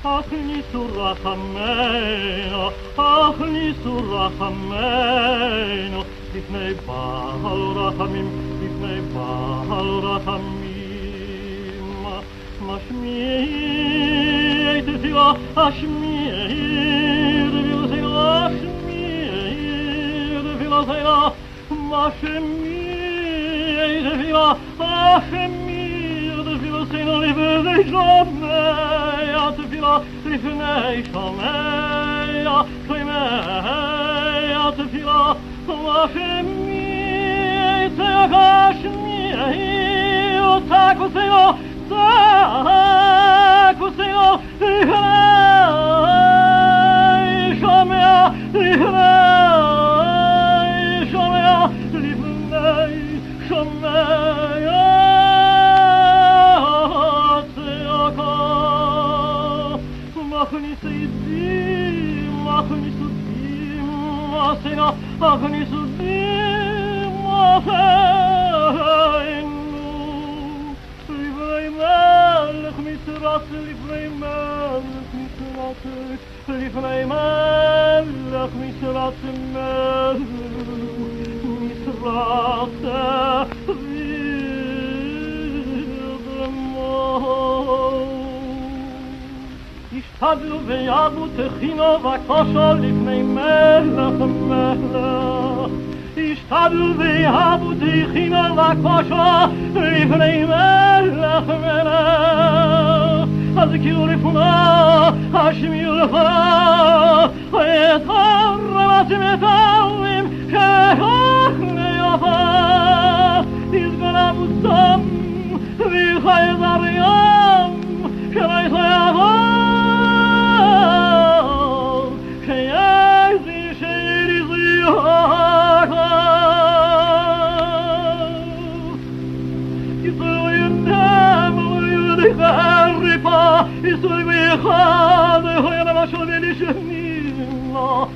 הכניסו רחמנו, הכניסו רחמנו, לפני בעל רחמים, לפני בעל רחמים. משמיעי תפילה, השמיעי תפילתנו, השמיעי תפילתנו, משמיעי תפילה, השמיעי תפילתנו, לפני שומע תפילה, לפני שומע תפילה, השמיעי תפילה, השמיעי אותה כוסנו, כוסנו, לפני שומע, לפני שומע, לפני שומע מכניסו דים, מכניסו דים, עשינו, מכניסו דים, עשינו. לפני מלך מצרת, לפני מלך מצרת, לפני מלך מצרת, מצרת השתדלו ויעבו תכינו וקושו לפני מלך מלך. השתדלו ויעבו תכינו וקושו לפני מלך מלך. הזכירו לפנו, השמיעו לפנו, את הרמתם את העמים שאוכלי יפה. יתגלה מוסם ויחי זרים שלא יחי يسوي بيخاذ هو أنا ما شو لي شنينا